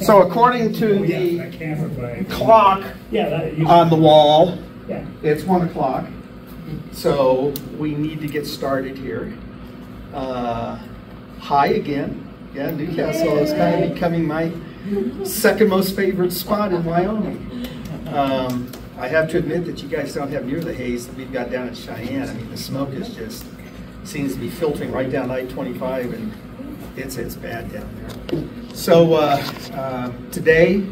So according to the clock on the wall, it's 1 o'clock. So we need to get started here. Hi again. Yeah, Newcastle is kind of becoming my second most favorite spot in Wyoming. I have to admit that you guys don't have near the haze that we've got down in Cheyenne. I mean, the smoke is just seems to be filtering right down I-25, and it's bad down there. So today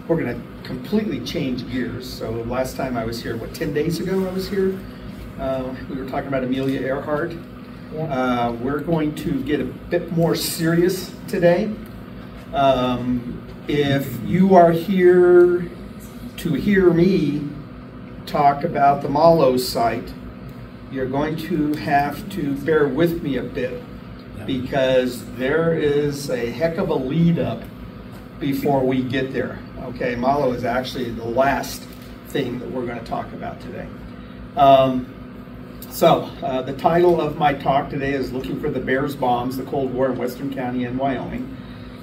we're going to completely change gears. So last time I was here, what, 10 days ago I was here? We were talking about Amelia Earhart. We're going to get a bit more serious today. If you are here to hear me talk about the Malo site, you're going to have to bear with me a bit, because there is a heck of a lead up before we get there. Okay, Malo is actually the last thing that we're going to talk about today. The title of my talk today is Looking for the Bears Bombs, the Cold War in Western County and Wyoming.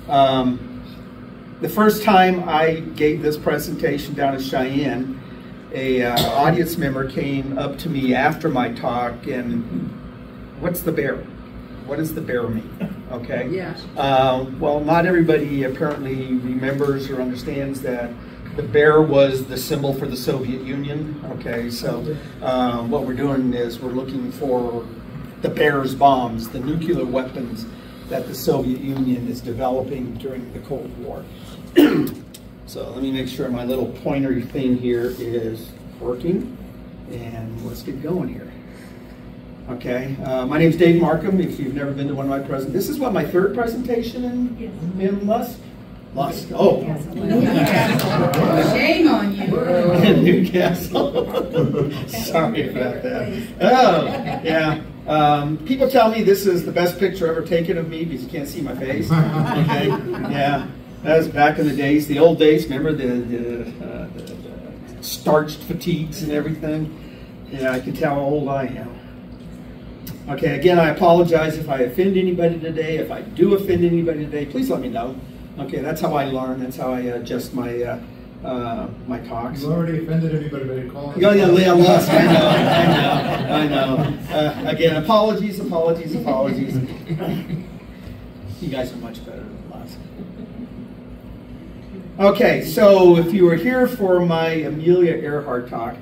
The first time I gave this presentation down in Cheyenne, a audience member came up to me after my talk and, what's the bear? What does the bear mean? Okay. Yes. Well, not everybody apparently remembers or understands that the bear was the symbol for the Soviet Union. Okay, so what we're doing is we're looking for the bear's bombs, the nuclear weapons that the Soviet Union is developing during the Cold War. So let me make sure my little pointer thing here is working, and let's get going here. Okay, my name's Dave Marcum. If you've never been to one of my presentations, this is what, my third presentation in Lusk? Oh. Shame on you. In Newcastle. Sorry about that. Oh, yeah. People tell me this is the best picture ever taken of me because you can't see my face. Okay, yeah. That was back in the days, the old days. Remember the starched fatigues and everything? Yeah, I can tell how old I am. Okay, again, I apologize if I offend anybody today. If I do offend anybody today, please let me know. Okay, that's how I learn. That's how I adjust my my talks. You already offended everybody by calling. Oh yeah, Leon Lusk. I know. Again, apologies. You guys are much better than Lusk. Okay, so if you were here for my Amelia Earhart talk,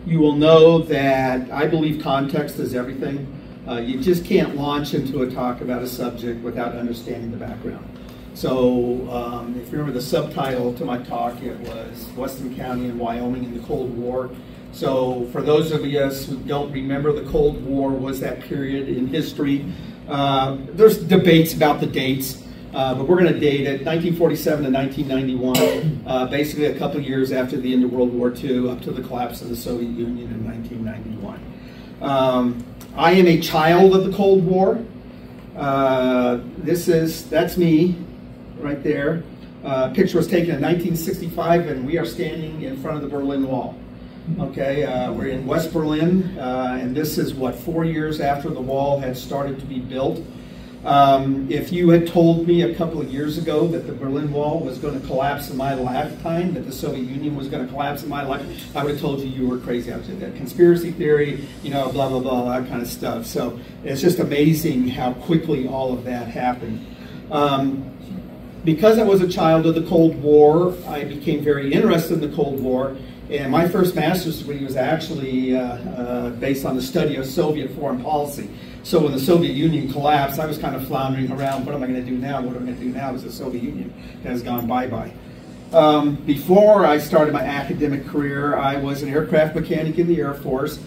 you will know that I believe context is everything. You just can't launch into a talk about a subject without understanding the background. So if you remember the subtitle to my talk, it was Weston County and Wyoming in the Cold War. So for those of us who don't remember, the Cold War was that period in history. There's debates about the dates, but we're going to date it 1947 to 1991, basically a couple of years after the end of World War II, up to the collapse of the Soviet Union in 1991. I am a child of the Cold War. That's me right there. Picture was taken in 1965, and we are standing in front of the Berlin Wall. Okay, we're in West Berlin, and this is what, 4 years after the wall had started to be built. If you had told me a couple of years ago that the Berlin Wall was going to collapse in my lifetime, that the Soviet Union was going to collapse in my life, I would have told you were crazy. I would say that conspiracy theory, you know, blah, blah, blah, that kind of stuff. So it's just amazing how quickly all of that happened. Because I was a child of the Cold War, I became very interested in the Cold War. And my first master's degree was actually based on the study of Soviet foreign policy. So when the Soviet Union collapsed, I was kind of floundering around. What am I going to do now? What am I going to do now as the Soviet Union has gone bye-bye? Before I started my academic career, I was an aircraft mechanic in the Air Force.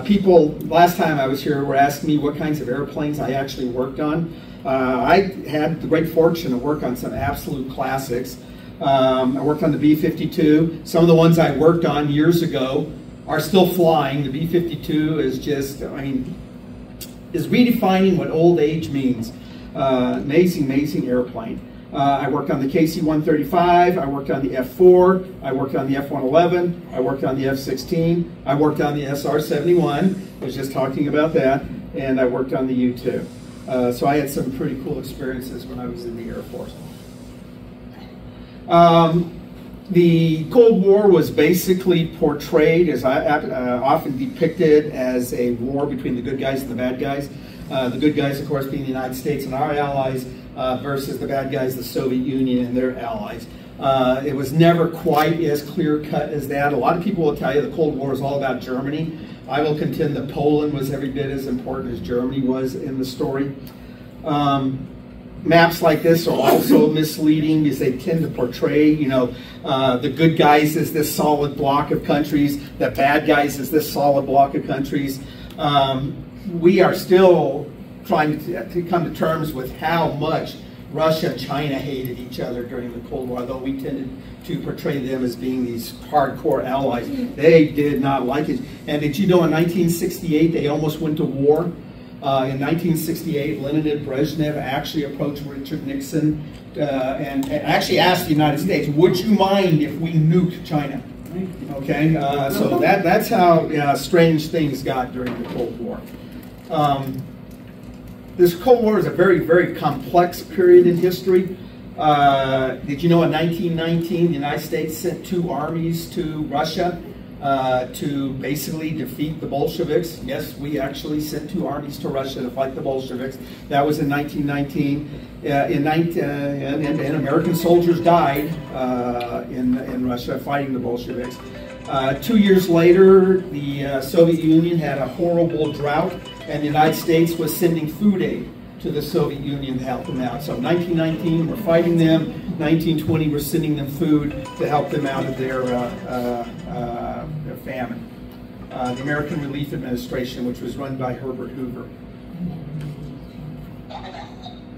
People, last time I was here, were asking me what kinds of airplanes I actually worked on. I had the great fortune to work on some absolute classics. I worked on the B-52. Some of the ones I worked on years ago are still flying. The B-52 is just, I mean, is redefining what old age means. Amazing, amazing airplane. I worked on the KC-135, I worked on the F-4, I worked on the F-111, I worked on the F-16, I worked on the SR-71, I was just talking about that, and I worked on the U-2. So I had some pretty cool experiences when I was in the Air Force. The Cold War was basically portrayed, as often depicted, as a war between the good guys and the bad guys. The good guys, of course, being the United States and our allies, versus the bad guys, the Soviet Union and their allies. It was never quite as clear-cut as that. A lot of people will tell you the Cold War is all about Germany. I will contend that Poland was every bit as important as Germany was in the story. Maps like this are also misleading because they tend to portray, you know, the good guys as this solid block of countries, the bad guys as this solid block of countries. We are still trying to come to terms with how much Russia and China hated each other during the Cold War, though we tended to portray them as being these hardcore allies. They did not like it. And did you know in 1968 they almost went to war? In 1968, Lenin and Brezhnev actually approached Richard Nixon and actually asked the United States, would you mind if we nuked China? Okay, so that's how strange things got during the Cold War. This Cold War is a very, very complex period in history. Did you know in 1919 the United States sent 2 armies to Russia to basically defeat the Bolsheviks? Yes, we actually sent 2 armies to Russia to fight the Bolsheviks. That was in 1919. And American soldiers died in Russia fighting the Bolsheviks. 2 years later, the Soviet Union had a horrible drought, and the United States was sending food aid to the Soviet Union to help them out. So 1919, we're fighting them. 1920, we're sending them food to help them out of their famine. The American Relief Administration, which was run by Herbert Hoover.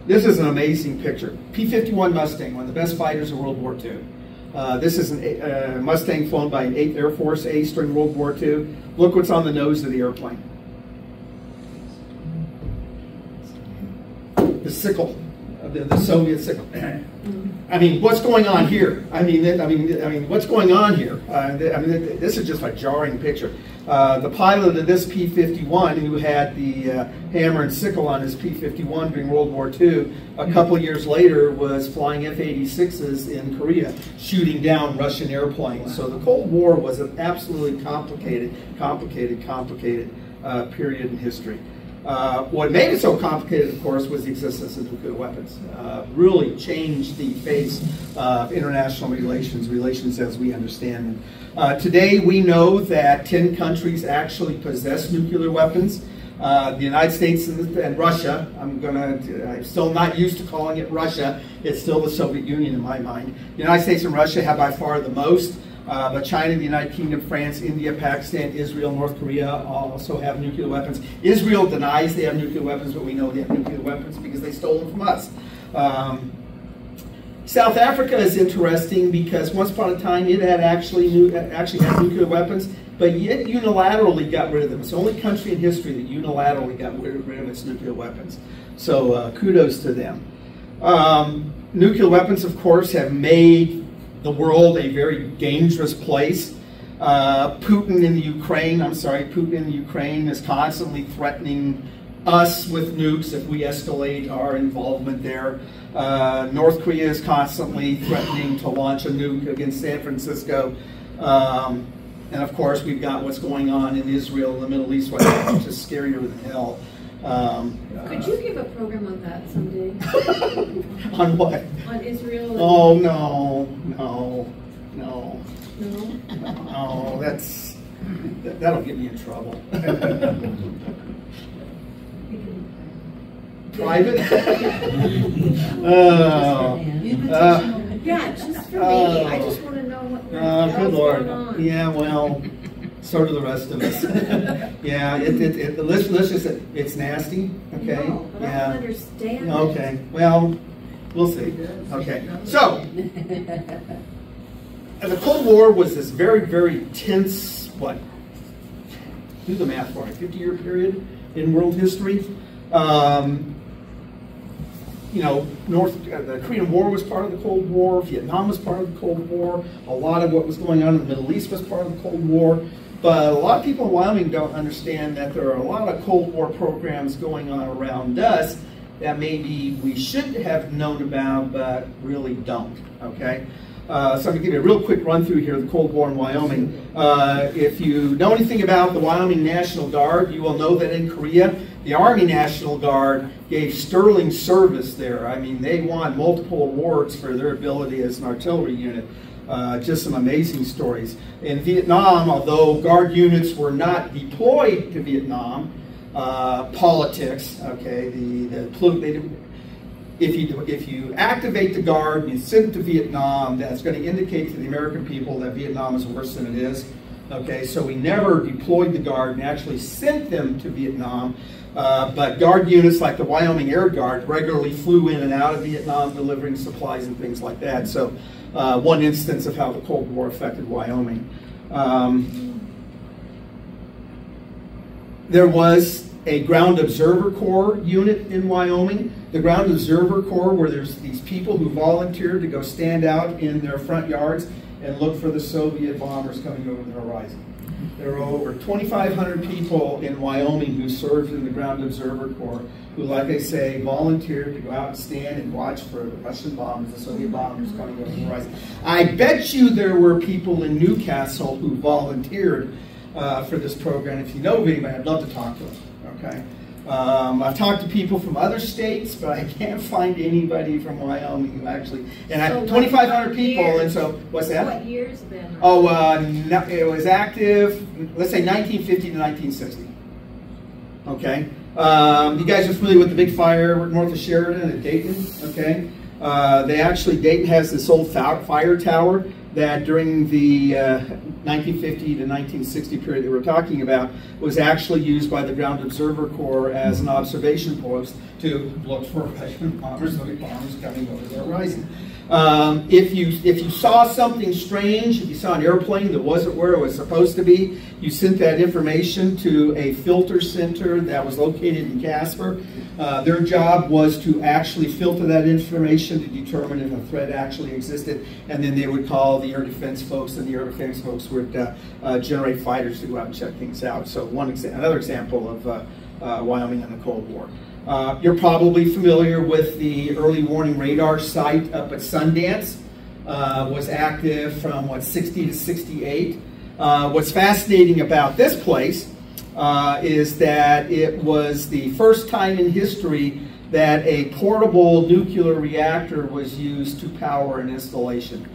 This is an amazing picture. P-51 Mustang, one of the best fighters of World War II. This is a Mustang flown by an 8th Air Force ace during World War II. Look what's on the nose of the airplane. The sickle, the Soviet sickle. I mean, what's going on here? I mean, what's going on here? This is just a jarring picture. The pilot of this P-51, who had the hammer and sickle on his P-51 during World War II, a couple years later was flying F-86s in Korea, shooting down Russian airplanes. So the Cold War was an absolutely complicated period in history. What made it so complicated, of course, was the existence of nuclear weapons. Really changed the face of international relations as we understand them. Today, we know that 10 countries actually possess nuclear weapons. The United States and Russia, I'm still not used to calling it Russia. It's still the Soviet Union in my mind. The United States and Russia have by far the most. But China, the United Kingdom, France, India, Pakistan, Israel, North Korea also have nuclear weapons. Israel denies they have nuclear weapons, but we know they have nuclear weapons because they stole them from us. South Africa is interesting because once upon a time it had actually had nuclear weapons, but yet unilaterally got rid of them. It's the only country in history that unilaterally got rid of its nuclear weapons. So kudos to them. Nuclear weapons, of course, have made the world a very dangerous place. Putin in the Ukraine is constantly threatening us with nukes if we escalate our involvement there. North Korea is constantly threatening to launch a nuke against San Francisco. And of course, we've got what's going on in Israel and the Middle East right now, which is scarier than hell. Could you give a program on that someday? On what? On Israel? Oh, no. No? No, that'll get me in trouble. Private? Yeah, just for me. I just want to know what good Lord. going on. Yeah, well, so do the rest of us. Yeah, let's just say it's nasty. Okay. No, but I don't understand. Okay. Well, we'll see. Okay. So, the Cold War was this very, very tense, do the math for me, 50-year period in world history. You know, the Korean War was part of the Cold War. Vietnam was part of the Cold War. A lot of what was going on in the Middle East was part of the Cold War. But a lot of people in Wyoming don't understand that there are a lot of Cold War programs going on around us that maybe we should have known about, but really don't. Okay. So I'm going to give you a real quick run through here of the Cold War in Wyoming. If you know anything about the Wyoming National Guard, you will know that in Korea, the Army National Guard gave sterling service there. I mean, they won multiple awards for their ability as an artillery unit. Just some amazing stories. In Vietnam, although Guard units were not deployed to Vietnam, politics, okay, if you activate the Guard and you send it to Vietnam, that's going to indicate to the American people that Vietnam is worse than it is. Okay, so we never deployed the Guard and actually sent them to Vietnam. But Guard units like the Wyoming Air Guard regularly flew in and out of Vietnam delivering supplies and things like that. So one instance of how the Cold War affected Wyoming. There was a Ground Observer Corps unit in Wyoming. The Ground Observer Corps, where there's these people who volunteered to go stand out in their front yards and look for the Soviet bombers coming over the horizon. There were over 2,500 people in Wyoming who served in the Ground Observer Corps who, like I say, volunteered to go out and stand and watch for the Russian bombers, the Soviet bombers coming over the horizon. I bet you there were people in Newcastle who volunteered for this program. If you know of anybody, I'd love to talk to them. Okay. I've talked to people from other states, but I can't find anybody from Wyoming who actually. And I 2,500 people, and so what's that? What years then? Oh, no, it was active. Let's say 1950 to 1960. Okay. You guys are familiar with the big fire north of Sheridan at Dayton? Okay. Dayton has this old fire tower that during the 1950 to 1960 period that we're talking about was actually used by the Ground Observer Corps as an observation post to look for Russian bombers, Soviet bombers coming over the horizon. If you saw something strange, if you saw an airplane that wasn't where it was supposed to be, you sent that information to a filter center that was located in Casper. Their job was to actually filter that information to determine if a threat actually existed, and then they would call the air defense folks, and the air defense folks would generate fighters to go out and check things out. So another example of Wyoming and the Cold War. You're probably familiar with the early warning radar site up at Sundance. Was active from, 60 to 68. What's fascinating about this place is that it was the first time in history that a portable nuclear reactor was used to power an installation.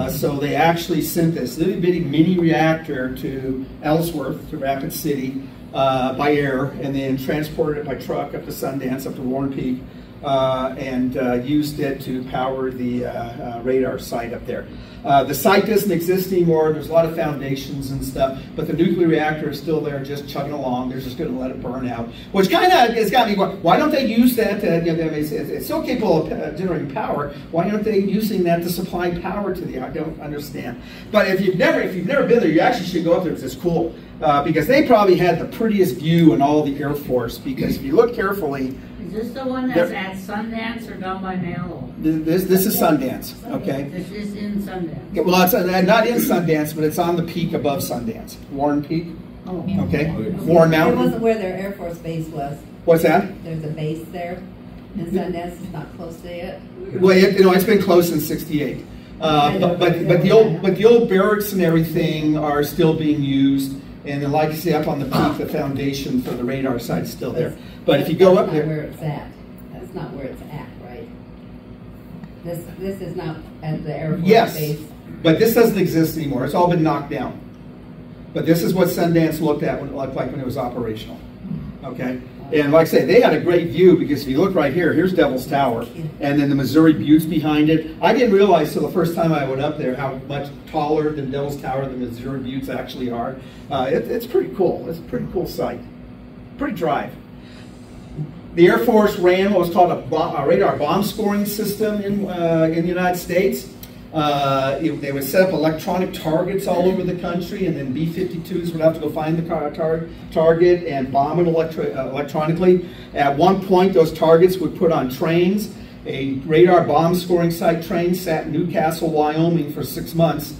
So they actually sent this little bitty mini reactor to Ellsworth, to Rapid City, by air, and then transported it by truck up to Sundance, up to Warren Peak, and used it to power the radar site up there. The site doesn't exist anymore. There's a lot of foundations and stuff, but the nuclear reactor is still there, just chugging along. They're just going to let it burn out, which kind of has got me going, why don't they use that? It's so capable of generating power. Why aren't they using that to supply power to the? I don't understand. But if you've never been there, you actually should go up there. It's cool because they probably had the prettiest view in all the Air Force. Because if you look carefully. Is this the one that's at Sundance or down by Mallow? This is Sundance, okay? This is in Sundance. Well, it's not in Sundance, but it's on the peak above Sundance. Warren Peak, okay? Warren Mountain. It wasn't where their Air Force base was. What's that? There's a base there in Sundance. It's not close to it. Well, it's been closed since '68. But the old barracks and everything are still being used. And then, like you say, up on the peak, the foundation for the radar site is still there. But if you go up there, where it's at. That's not where it's at, right? This is not at the Air Force base. Yes, but this doesn't exist anymore. It's all been knocked down. But this is what Sundance looked at like when it was operational. Okay, and like I say, they had a great view because if you look right here, here's Devil's Tower, and then the Missouri Buttes behind it. I didn't realize till the first time I went up there how much taller than Devil's Tower the Missouri Buttes actually are. It's pretty cool. It's a pretty cool site. Pretty drive. The Air Force ran what was called a radar bomb scoring system in the United States. They would set up electronic targets all over the country, and then B-52s would have to go find the target and bomb it electronically. At one point, those targets would put on trains. A radar bomb scoring site train sat in Newcastle, Wyoming for 6 months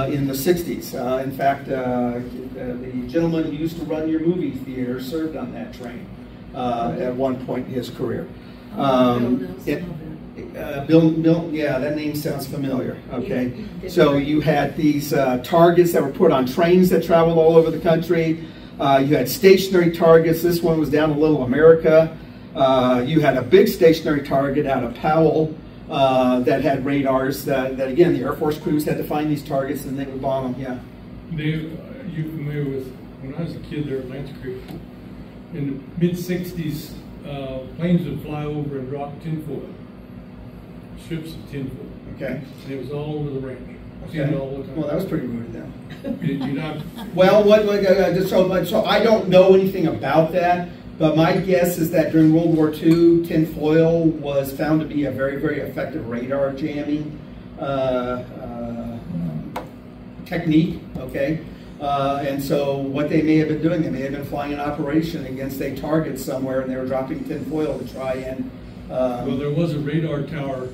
in the 60s. In fact, the gentleman who used to run your movie theater served on that train at one point in his career. Yeah, that name sounds familiar. Okay, so you had these targets that were put on trains that traveled all over the country. You had stationary targets. This one was down in Little America. You had a big stationary target out of Powell that had radars that again, the Air Force crews had to find these targets and they would bomb them. Yeah. Dave, are you familiar with, when I was a kid there at Lance Creek, in the mid-60s, planes would fly over and drop tinfoil, strips of tinfoil. Okay. And it was all over the range. Okay. All the time. Well, that was pretty rude then. You're not, Well, so I don't know anything about that, but my guess is that during World War II, tinfoil was found to be a very, very effective radar jamming technique, okay? And so what they may have been doing, they may have been flying an operation against a target somewhere and they were dropping tinfoil to try and... well, there was a radar tower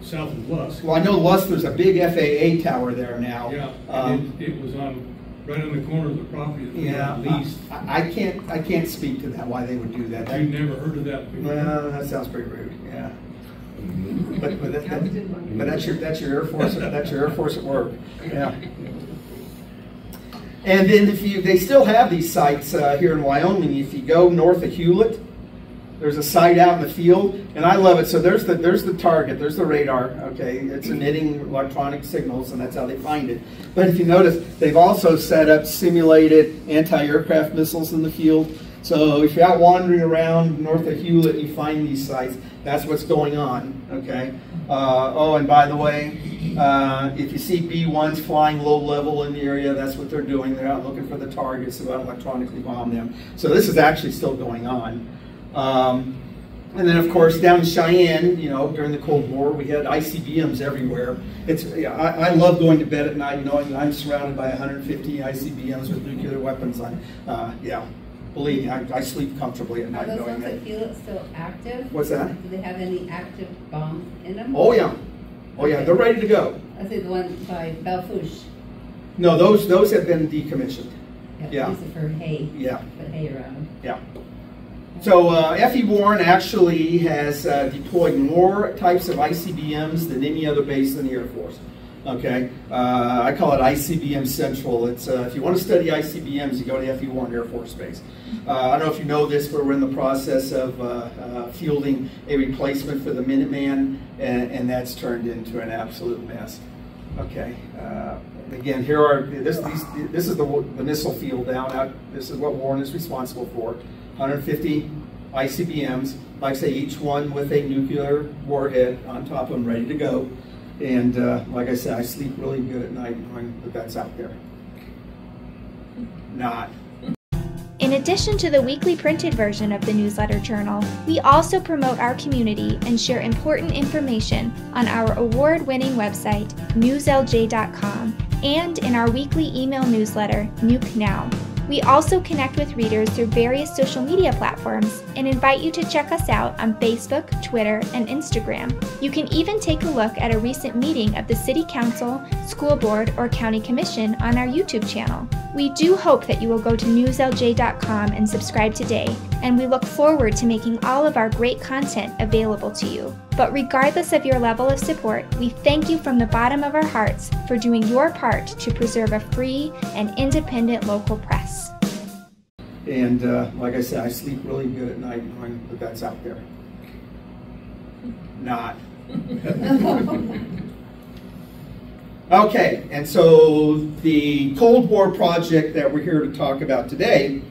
south of Lusk. Well, I know Lusk, there's a big FAA tower there now. Yeah, and it was right on the corner of the property that yeah, leased. I can't speak to that, why they would do that. You've never heard of that before? Well, that sounds pretty rude, yeah. But that's your Air Force, that's your Air Force at work, yeah. And then they still have these sites here in Wyoming. If you go north of Hewlett, there's a site out in the field, and I love it. So there's the target, there's the radar. Okay, it's emitting electronic signals, and that's how they find it. But if you notice, they've also set up simulated anti-aircraft missiles in the field. So if you're out wandering around north of Hewlett, and you find these sites. That's what's going on. Okay. Oh, and by the way, if you see B-1s flying low level in the area, that's what they're doing. They're out looking for the targets to electronically bomb them. So this is actually still going on. And then, of course, down in Cheyenne, you know, during the Cold War, we had ICBMs everywhere. I love going to bed at night knowing I'm surrounded by 150 ICBMs with nuclear weapons on. Yeah, believe me, I sleep comfortably at night knowing that. Are those ones at Hewlett still active? What's that? Do they have any active bombs in them? Oh yeah, oh yeah, they're ready to go. I see the one by Belfouche. No, those have been decommissioned. Yeah. Use it for hay. Yeah. Put hay around them. Yeah. So F.E. Warren actually has deployed more types of ICBMs than any other base in the Air Force. Okay, I call it ICBM Central. It's if you want to study ICBMs, you go to F.E. Warren Air Force Base. I don't know if you know this, but we're in the process of fielding a replacement for the Minuteman, and that's turned into an absolute mess. Okay. Again, this is the missile field down out. This is what Warren is responsible for. 150 ICBMs, like I say, each one with a nuclear warhead on top of them, ready to go. And like I said, I sleep really good at night knowing that that's out there. Not. In addition to the weekly printed version of the newsletter journal, we also promote our community and share important information on our award-winning website, newslj.com, and in our weekly email newsletter, Nuke Now. We also connect with readers through various social media platforms and invite you to check us out on Facebook, Twitter, and Instagram. You can even take a look at a recent meeting of the City Council, School Board, or County Commission on our YouTube channel. We do hope that you will go to newslj.com and subscribe today, and we look forward to making all of our great content available to you. But regardless of your level of support, we thank you from the bottom of our hearts for doing your part to preserve a free and independent local press. And like I said, I sleep really good at night knowing that that's out there. Not. Okay, and so the Cold War project that we're here to talk about today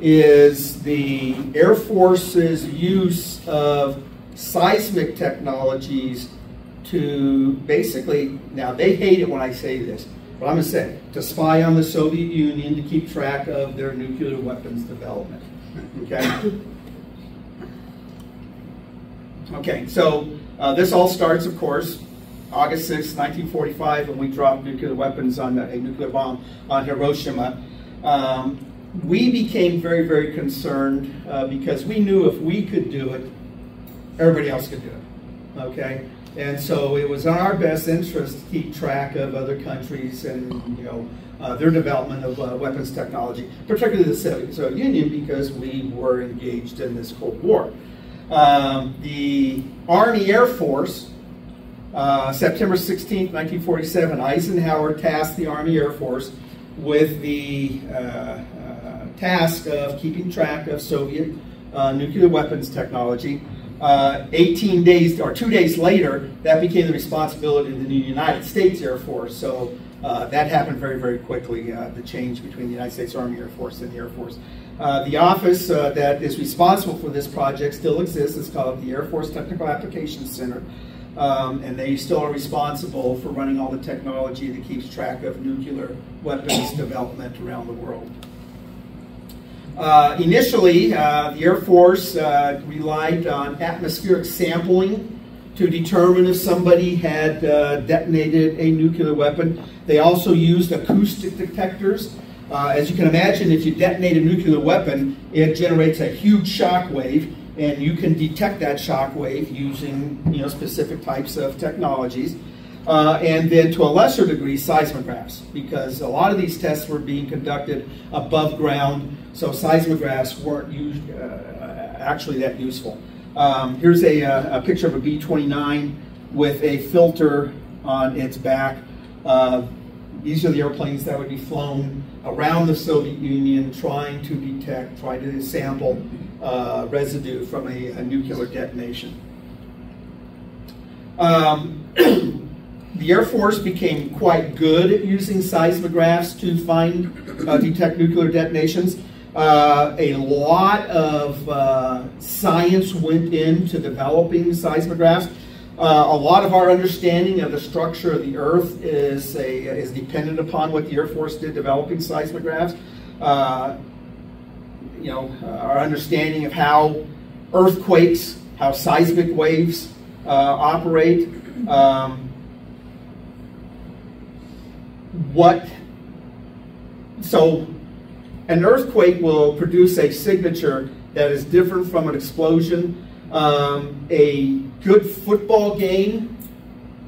is the Air Force's use of seismic technologies to basically, now they hate it when I say this, but I'm going to say, to spy on the Soviet Union to keep track of their nuclear weapons development. Okay? Okay, so this all starts, of course, August 6, 1945, when we dropped nuclear weapons on a nuclear bomb on Hiroshima. We became very, very concerned because we knew if we could do it, everybody else could do it. Okay? And so it was in our best interest to keep track of other countries and, you know, their development of weapons technology, particularly the Soviet Union, because we were engaged in this Cold War. The Army Air Force, September 16, 1947, Eisenhower tasked the Army Air Force with the task of keeping track of Soviet nuclear weapons technology. 18 days or 2 days later, that became the responsibility of the new United States Air Force. So that happened very, very quickly, the change between the United States Army Air Force and the Air Force. The office that is responsible for this project still exists. It's called the Air Force Technical Applications Center. And they still are responsible for running all the technology that keeps track of nuclear weapons development around the world. Initially, the Air Force relied on atmospheric sampling to determine if somebody had detonated a nuclear weapon. They also used acoustic detectors. As you can imagine, if you detonate a nuclear weapon, it generates a huge shock wave, and you can detect that shock wave using specific types of technologies. And then to a lesser degree, seismographs, because a lot of these tests were being conducted above ground, so seismographs weren't actually that useful. Here's a picture of a B-29 with a filter on its back. These are the airplanes that would be flown around the Soviet Union trying to sample residue from a nuclear detonation. The Air Force became quite good at using seismographs to detect nuclear detonations. A lot of science went into developing seismographs. A lot of our understanding of the structure of the Earth is dependent upon what the Air Force did developing seismographs. Our understanding of how earthquakes, how seismic waves operate. So an earthquake will produce a signature that is different from an explosion. A good football game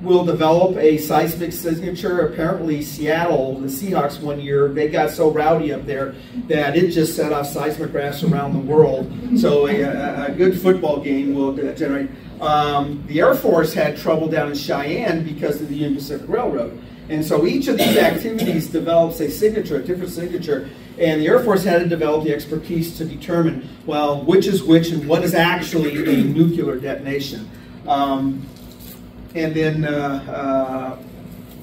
will develop a seismic signature. Apparently Seattle, the Seahawks one year, they got so rowdy up there that it just set off seismographs around the world. So a good football game will generate. The Air Force had trouble down in Cheyenne because of the Union Pacific Railroad. And so each of these activities develops a signature, a different signature, and the Air Force had to develop the expertise to determine, well, which is which and what is actually a nuclear detonation. And then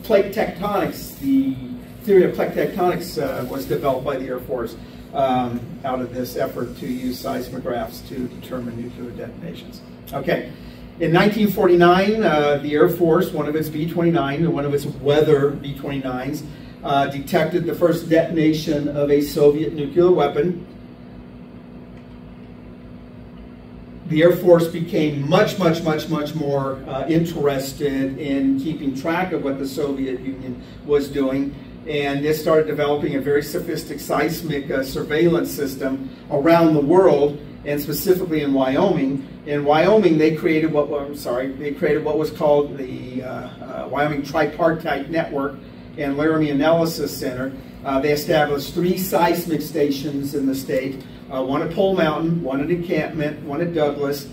plate tectonics, the theory of plate tectonics was developed by the Air Force out of this effort to use seismographs to determine nuclear detonations. Okay. In 1949, the Air Force, one of its B-29 and one of its weather B-29s, detected the first detonation of a Soviet nuclear weapon. The Air Force became much more interested in keeping track of what the Soviet Union was doing, and it started developing a very sophisticated seismic surveillance system around the world, and specifically in Wyoming. In Wyoming, they created what was called the Wyoming Tripartite Network and Laramie Analysis Center. They established 3 seismic stations in the state, one at Pole Mountain, one at Encampment, one at Douglas.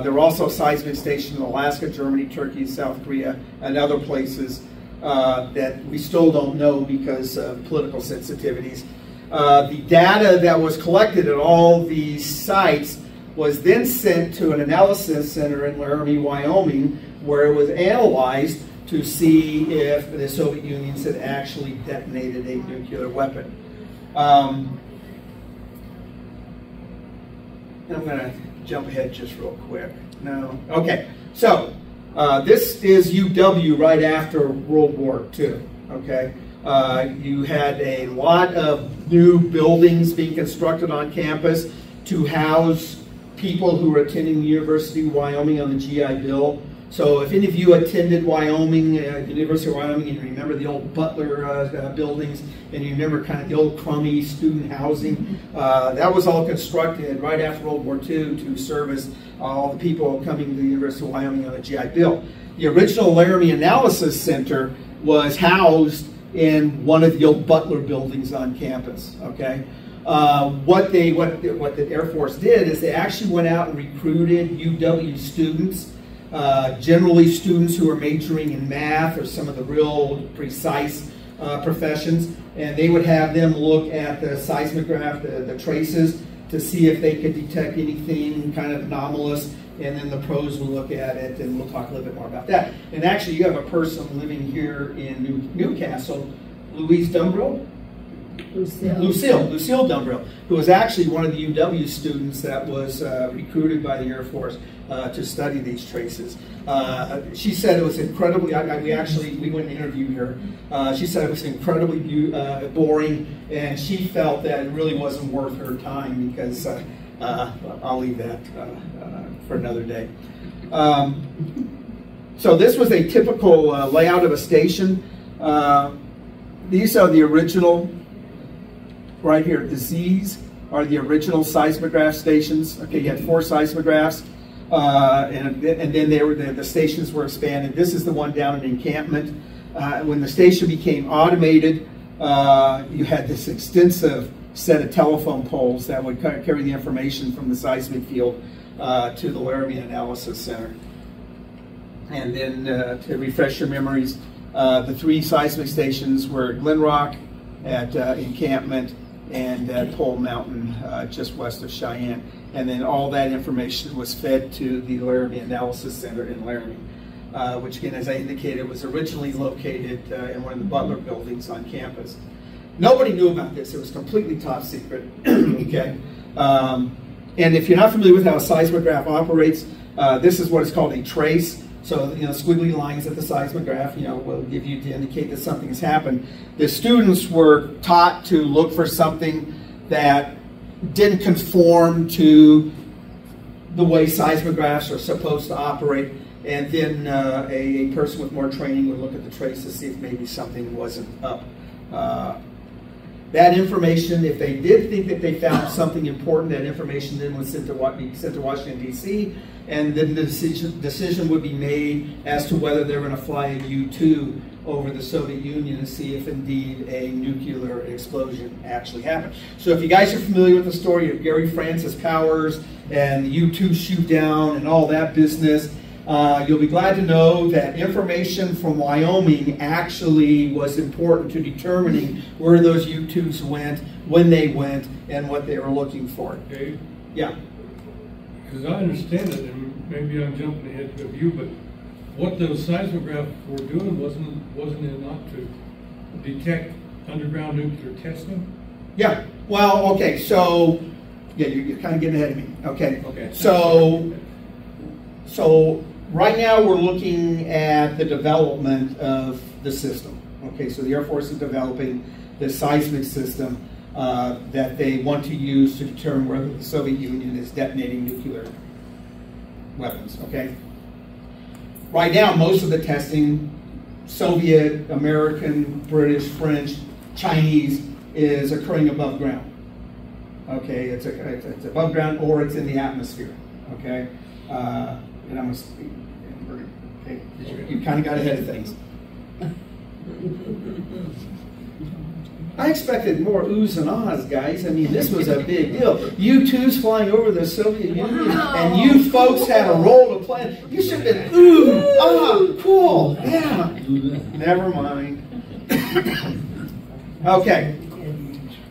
There were also seismic stations in Alaska, Germany, Turkey, South Korea, and other places that we still don't know because of political sensitivities. The data that was collected at all these sites was then sent to an analysis center in Laramie, Wyoming, where it was analyzed to see if the Soviet Union had actually detonated a nuclear weapon. And I'm going to jump ahead just real quick. No. Okay. So this is UW right after World War II. Okay. You had a lot of new buildings being constructed on campus to house people who were attending the University of Wyoming on the GI Bill. So if any of you attended Wyoming, University of Wyoming, and you remember the old Butler buildings, and you remember kind of the old crummy student housing, that was all constructed right after World War II to service all the people coming to the University of Wyoming on the GI Bill. The original Laramie Analysis Center was housed in one of the old Butler buildings on campus, okay? what the Air Force did is they actually went out and recruited UW students, generally students who are majoring in math or some of the real precise professions, and they would have them look at the seismograph, the traces, to see if they could detect anything kind of anomalous, and then the pros will look at it, and we'll talk a little bit more about that. And actually, you have a person living here in Newcastle, Louise Dumbrill? Lucille Dumbrill, who was actually one of the UW students that was recruited by the Air Force to study these traces. She said it was incredibly, we went and interviewed her. She said it was incredibly boring, and she felt that it really wasn't worth her time because, I'll leave that for another day. So this was a typical layout of a station. These are the original, right here, the Z's are the original seismograph stations. Okay, you had 4 seismographs, and then the stations were expanded. This is the one down in Encampment. When the station became automated, you had this extensive set of telephone poles that would carry the information from the seismic field to the Laramie Analysis Center. And then to refresh your memories, the 3 seismic stations were Glen Rock at Encampment and at Pole Mountain just west of Cheyenne. And then all that information was fed to the Laramie Analysis Center in Laramie, which again, as I indicated, was originally located in one of the Butler buildings on campus. Nobody knew about this. It was completely top secret. Okay. And if you're not familiar with how a seismograph operates, this is what is called a trace. So, squiggly lines at the seismograph, will give you to indicate that something has happened. The students were taught to look for something that didn't conform to the way seismographs are supposed to operate, and then a person with more training would look at the trace to see if maybe something wasn't up. That information, if they did think that they found something important, that information then was sent to Washington, D.C., and then the decision would be made as to whether they're going to fly a U-2 over the Soviet Union to see if indeed a nuclear explosion actually happened. So if you guys are familiar with the story of Gary Francis Powers and the U-2 shoot down and all that business, you'll be glad to know that information from Wyoming actually was important to determining where those U-2s went, when they went, and what they were looking for. Okay. Yeah. Because I understand it, and maybe I'm jumping ahead of you, but what those seismographs were doing wasn't it not to detect underground nuclear testing? Yeah. Well, okay. So, yeah, you're kind of getting ahead of me. Okay. Okay. So right now we're looking at the development of the system. Okay. So the Air Force is developing the seismic system that they want to use to determine whether the Soviet Union is detonating nuclear weapons, okay? Right now, most of the testing, Soviet, American, British, French, Chinese, is occurring above ground. Okay, it's above ground or it's in the atmosphere, okay? And I'm okay. You kind of got ahead of things. I expected more oohs and ahs, guys. I mean, this was a big deal. U-2s flying over the Soviet Union, and you folks had a role to play. You should have been, ooh, ah, cool, yeah. Never mind. Okay.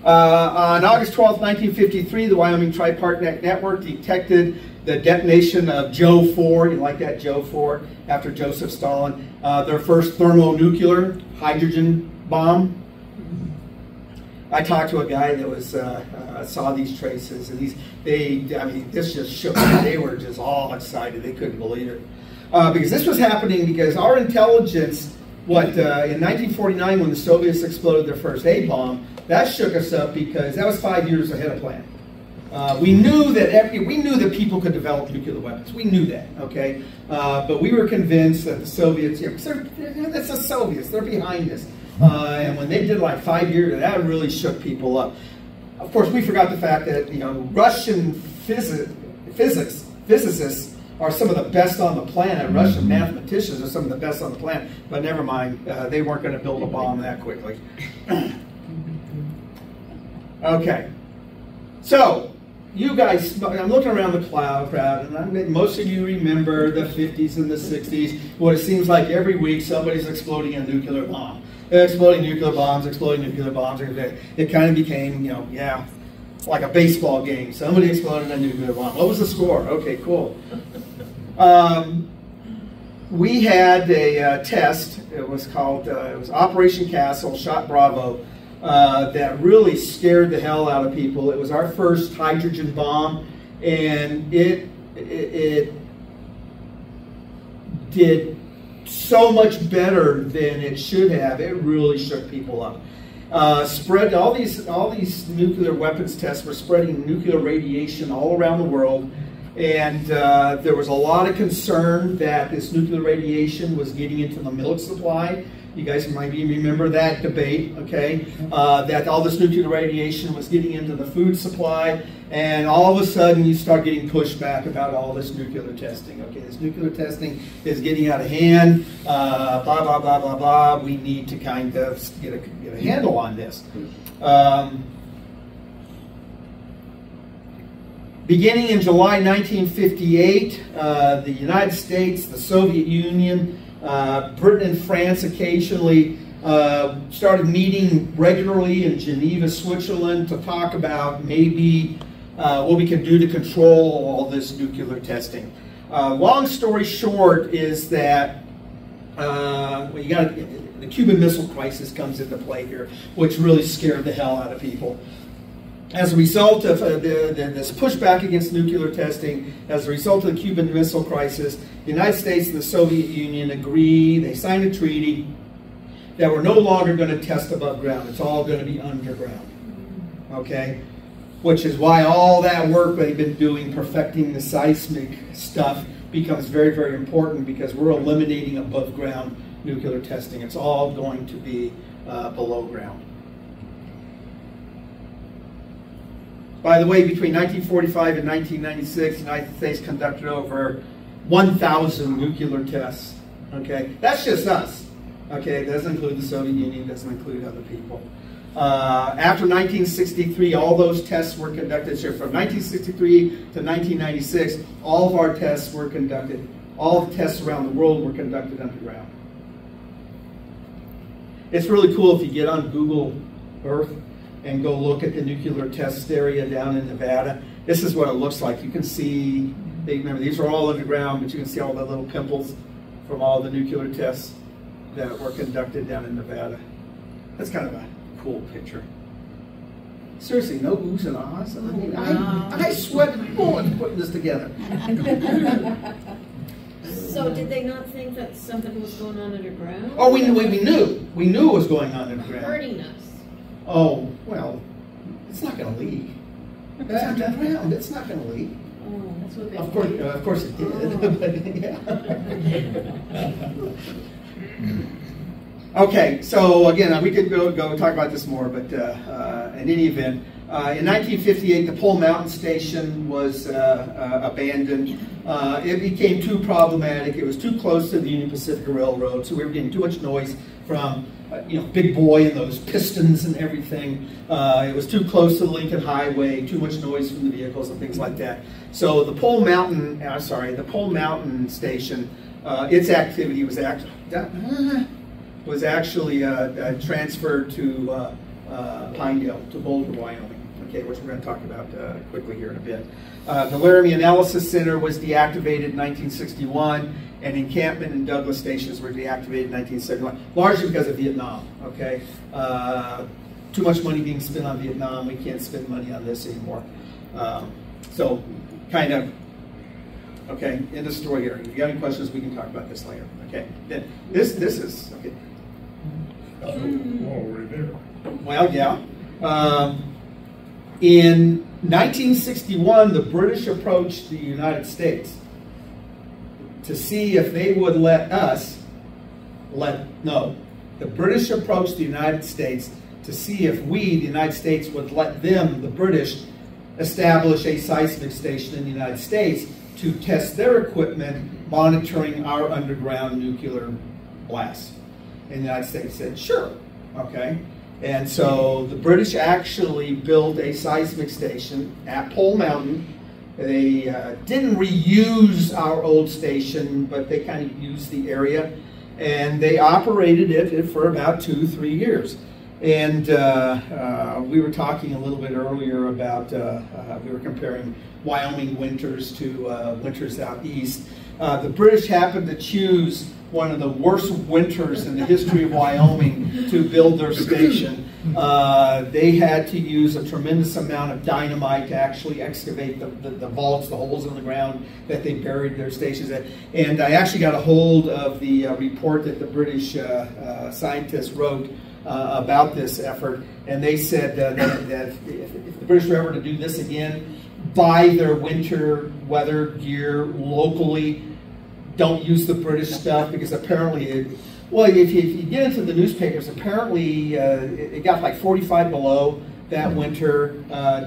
On August 12, 1953, the Wyoming Tripartite Network detected the detonation of Joe 4, you like that, Joe 4, after Joseph Stalin, their first thermonuclear hydrogen bomb. I talked to a guy that was saw these traces, and this just shook them. They were just all excited. They couldn't believe it. Because this was happening because our intelligence, in 1949 when the Soviets exploded their first A-bomb, that shook us up because that was 5 years ahead of plan. We knew that people could develop nuclear weapons. We knew that, okay? But we were convinced that the Soviets, that's the Soviets, they're behind us. And when they did like 5 years, that really shook people up. Of course, we forgot the fact that Russian physicists are some of the best on the planet. Russian mathematicians are some of the best on the planet. But never mind, they weren't going to build a bomb that quickly. Okay. So, you guys, I'm looking around the crowd, and most of you remember the 50s and the 60s, what it seems like every week somebody's exploding a nuclear bomb. Exploding nuclear bombs, exploding nuclear bombs. It kind of became, you know, yeah, like a baseball game. Somebody exploded a nuclear bomb. What was the score? Okay, cool. We had a test. It was called, it was Operation Castle, Shot Bravo, that really scared the hell out of people. It was our first hydrogen bomb, and it did so much better than it should have. It really shook people up. Spread all these nuclear weapons tests were spreading nuclear radiation all around the world, and there was a lot of concern that this nuclear radiation was getting into the milk supply. You guys might even remember that debate, okay? That all this nuclear radiation was getting into the food supply, and all of a sudden you start getting pushback about all this nuclear testing. Okay, this nuclear testing is getting out of hand, blah, blah, blah, blah, blah. We need to kind of get a handle on this. Beginning in July 1958, the United States, the Soviet Union, Britain and France occasionally started meeting regularly in Geneva, Switzerland, to talk about maybe what we can do to control all this nuclear testing. Long story short is that the Cuban Missile Crisis comes into play here, which really scared the hell out of people. As a result of this pushback against nuclear testing, as a result of the Cuban Missile Crisis, the United States and the Soviet Union agree, they signed a treaty that we're no longer going to test above ground. It's all going to be underground. Okay? Which is why all that work they've been doing, perfecting the seismic stuff, becomes very, very important, because we're eliminating above ground nuclear testing. It's all going to be below ground. By the way, between 1945 and 1996, the United States conducted over 1,000 nuclear tests. Okay, that's just us. Okay, it doesn't include the Soviet Union, doesn't include other people. After 1963, all those tests were conducted. So from 1963 to 1996, all of our tests were conducted. All the tests around the world were conducted underground. It's really cool if you get on Google Earth and go look at the nuclear test area down in Nevada. This is what it looks like. You can see, remember, these are all underground, but you can see all the little pimples from all the nuclear tests that were conducted down in Nevada. That's kind of a cool picture. Seriously, no oohs and ahs. I mean, I sweat bullets putting this together. So did they not think that something was going on underground? Oh, we knew. We knew what was going on underground. Hurting us. Oh, well, it's not going to leak. It's underground. It's not going to leak. Oh, that's what they Of course it did. Oh. But, yeah. Okay, so again, we could go talk about this more, but in any event, in 1958, the Pole Mountain Station was abandoned. It became too problematic. It was too close to the Union Pacific Railroad, so we were getting too much noise from Big Boy and those pistons and everything. It was too close to the Lincoln Highway, too much noise from the vehicles and things like that. So the Pole Mountain Station, its activity was actually transferred to Pinedale, to Boulder, Wyoming, okay, which we're going to talk about quickly here in a bit. The Laramie Analysis Center was deactivated in 1961, and encampment and Douglas stations were deactivated in 1971, largely because of Vietnam, okay? Too much money being spent on Vietnam, we can't spend money on this anymore. So, kind of, okay, end of story here. If you have any questions, we can talk about this later, okay? Then, this is, okay. Already there. Well, yeah. In 1961, the British approached the United States to see if they would let us, the British approached the United States to see if we, the United States, would let them, the British, establish a seismic station in the United States to test their equipment monitoring our underground nuclear blasts. And the United States said, sure, okay. And so the British actually built a seismic station at Pole Mountain. They didn't reuse our old station, but they kind of used the area. And they operated it for about 2-3 years. And we were talking a little bit earlier about, we were comparing Wyoming winters to winters out east. The British happened to choose one of the worst winters in the history of Wyoming to build their station. They had to use a tremendous amount of dynamite to actually excavate the vaults, the holes in the ground that they buried their stations at. And I actually got a hold of the report that the British scientists wrote about this effort, and they said that if the British were ever to do this again, buy their winter weather gear locally. Don't use the British stuff, because apparently, well, if you get into the newspapers, apparently it got like 45 below that winter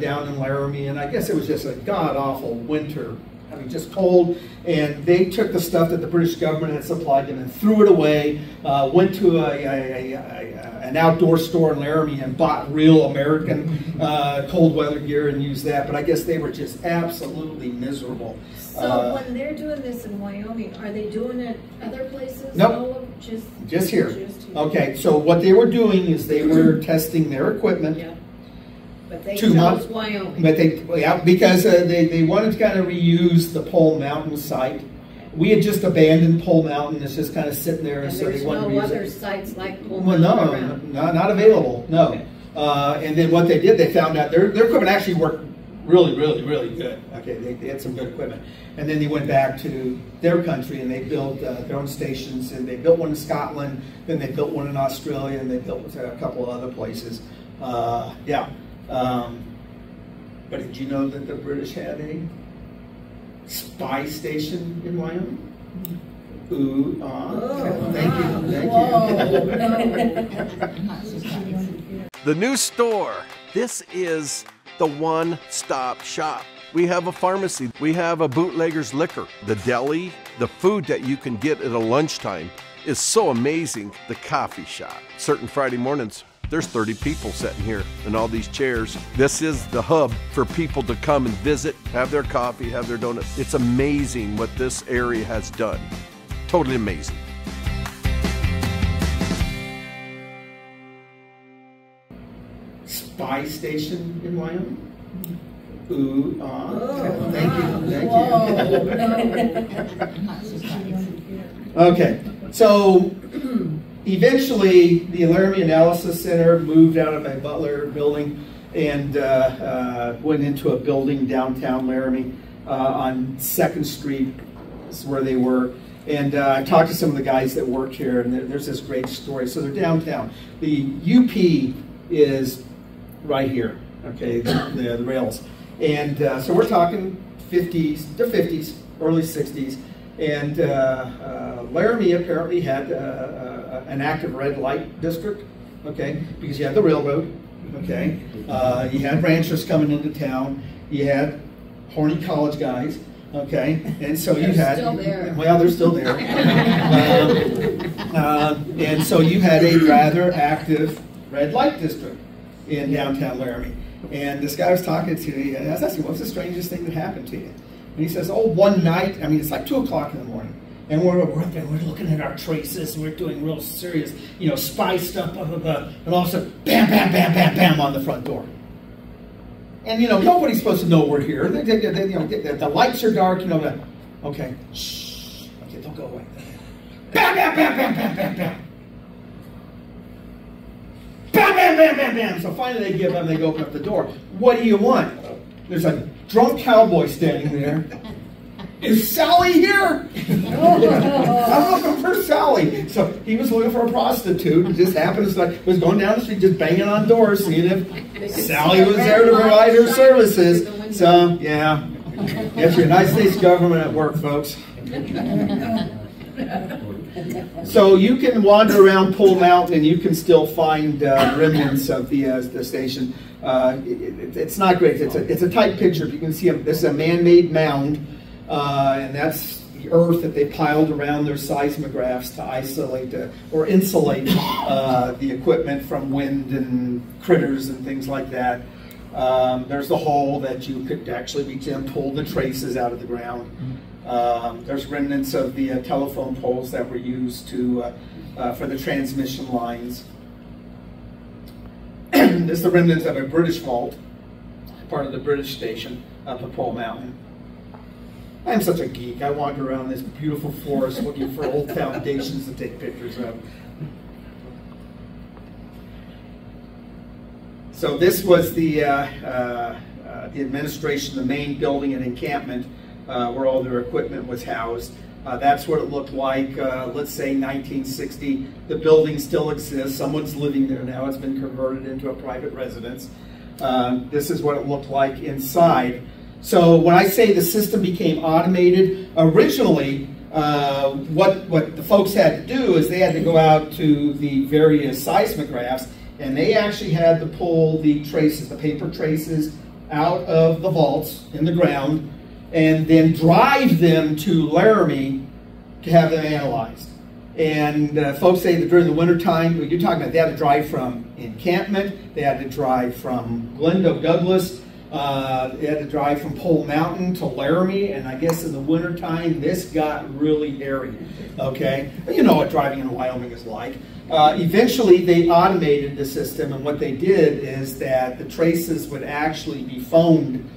down in Laramie, and I guess it was just a god-awful winter. I mean, just cold, and they took the stuff that the British government had supplied them and threw it away, went to an outdoor store in Laramie and bought real American cold weather gear and used that, but I guess they were just absolutely miserable. So when they're doing this in Wyoming, are they doing it other places? Nope. No, just here. Okay, so what they were doing is they were testing their equipment. Yeah. But they 2 months. chose Wyoming. But because they wanted to kind of reuse the Pole Mountain site. We had just abandoned Pole Mountain. It's just kind of sitting there, And so they there's wanted to no reuse other it. sites like Pole Well, Mountain no, around? not available. No. Okay. And then what they did, they found out their equipment actually worked really, really, really good. Okay, they had some good equipment. And then they went back to their country and they built their own stations. And they built one in Scotland, then they built one in Australia, and they built a couple of other places. Yeah. But did you know that the British had a spy station in Wyoming? Ooh, thank you. The new store. This is the one-stop shop. We have a pharmacy. We have a bootlegger's liquor. The deli, the food that you can get at a lunchtime is so amazing. The coffee shop. Certain Friday mornings, there's 30 people sitting here in all these chairs. This is the hub for people to come and visit, have their coffee, have their donut. It's amazing what this area has done. Totally amazing. Spy station in Wyoming? Ooh, thank you. Okay, so eventually the Laramie Analysis Center moved out of a Butler building and went into a building downtown Laramie on 2nd Street. Is where they were. And I talked to some of the guys that work here, and there's this great story. So they're downtown. The UP is right here, okay, the rails. And so we're talking 50s, the 50s, early 60s. And Laramie apparently had an active red light district, okay, because you had the railroad, okay. You had ranchers coming into town. You had horny college guys, okay. And so you had, still there. well, they're still there. And so you had a rather active red light district in downtown Laramie. And this guy was talking to me, and I was asking, what's the strangest thing that happened to you? And he says, oh, one night, I mean, it's like 2 o'clock in the morning, and we're up there, we're looking at our traces, and we're doing real serious, spy stuff, blah, blah, blah, and all of a sudden, bam, bam, bam, bam, bam, on the front door. And, nobody's supposed to know we're here. The lights are dark, okay, shh, okay, don't go away. Bam, bam, bam, bam, bam, bam, bam. Bam, bam, bam, bam, bam. So finally they give up and they go open up the door. What do you want? There's a drunk cowboy standing there. Is Sally here? I'm looking for Sally. So he was looking for a prostitute and just happened to was going down the street just banging on doors, seeing if Sally was there to provide her services. So, yeah. That's your United States government at work, folks. So you can wander around Pole Mountain and you can still find remnants of the station. It's not great. It's a tight picture. You can see this is a man-made mound, and that's the earth that they piled around their seismographs to isolate or insulate the equipment from wind and critters and things like that. There's the hole that you could actually reach in and pull the traces out of the ground. There's remnants of the telephone poles that were used for the transmission lines. This is the remnants of a British vault, part of the British station up at Pole Mountain. I'm such a geek. I wander around this beautiful forest looking for old foundations to take pictures of. So this was the administration, the main building and encampment where all their equipment was housed. That's what it looked like, let's say 1960. The building still exists. Someone's living there now. It's been converted into a private residence. This is what it looked like inside. So when I say the system became automated, originally what the folks had to do is they had to go out to the various seismographs, and they actually had to pull the traces, the paper traces, out of the vaults in the ground, and then drive them to Laramie to have them analyzed. And folks say that during the wintertime, you're talking about they had to drive from encampment, they had to drive from Glendo Douglas, they had to drive from Pole Mountain to Laramie, and I guess in the wintertime, this got really hairy, okay? You know what driving in Wyoming is like. Eventually, they automated the system, and what they did is that the traces would actually be phoned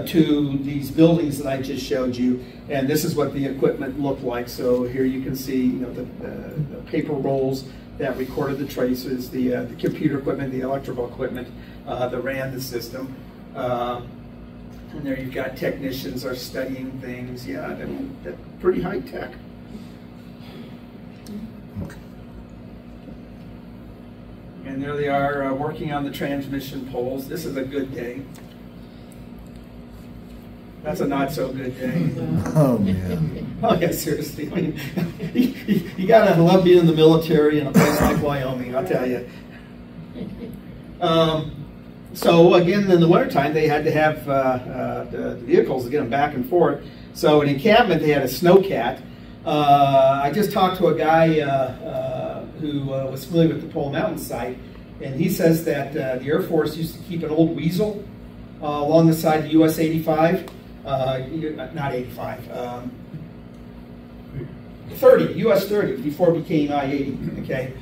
to these buildings that I just showed you, and this is what the equipment looked like. So here you can see, the paper rolls that recorded the traces, the computer equipment, the electrical equipment that ran the system. And there you've got technicians are studying things. Yeah, that's pretty high tech. And there they are working on the transmission poles. This is a good day. That's a not so good day. Oh, man. Oh, yeah, seriously. I mean, you gotta love being in the military in a place like Wyoming, I'll tell you. So again, in the wintertime, they had to have the vehicles to get them back and forth. So in encampment, they had a snowcat. I just talked to a guy who was familiar with the Pole Mountain site, and he says that the Air Force used to keep an old weasel along the side of US 85. Not 85. 30, US 30, before it became I-80, okay?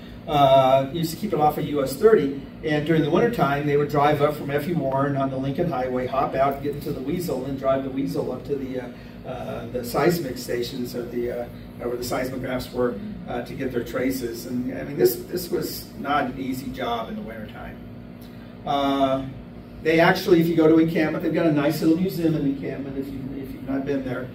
Used to keep it off of US 30, and during the wintertime, they would drive up from F.E. Warren on the Lincoln Highway, hop out, get into the Weasel, and drive the Weasel up to the seismic stations, or where the seismographs were, to get their traces. And I mean, this was not an easy job in the wintertime. They actually, if you go to encampment, they've got a nice little museum in encampment if you've not been there.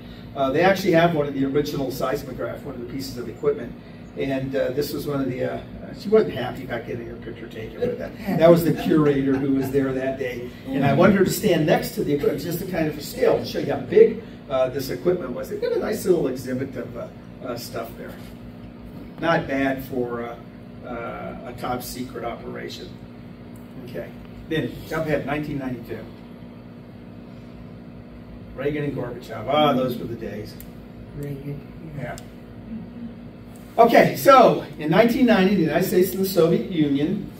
They actually have one of the original seismograph, one of the pieces of equipment. And this was one of the, she wasn't happy about getting her picture taken with that. That was the curator who was there that day. And I wanted her to stand next to the equipment, just to kind of a scale, to show you how big this equipment was. They've got a nice little exhibit of stuff there. Not bad for a top secret operation. Okay, then jump ahead, 1992. Reagan and Gorbachev, those were the days. Reagan. Yeah. Okay, so in 1990, the United States and the Soviet Union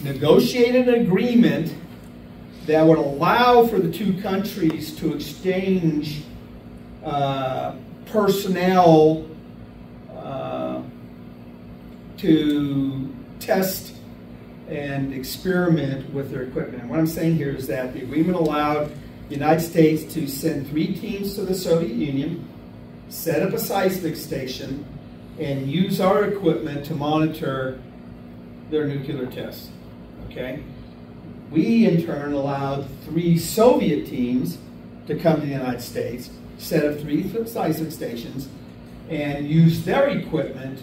negotiated an agreement that would allow for the two countries to exchange personnel to test and experiment with their equipment. And what I'm saying here is that the agreement allowed the United States to send 3 teams to the Soviet Union, set up a seismic station, and use our equipment to monitor their nuclear tests, okay? We, in turn, allowed 3 Soviet teams to come to the United States, set up 3 seismic stations, and use their equipment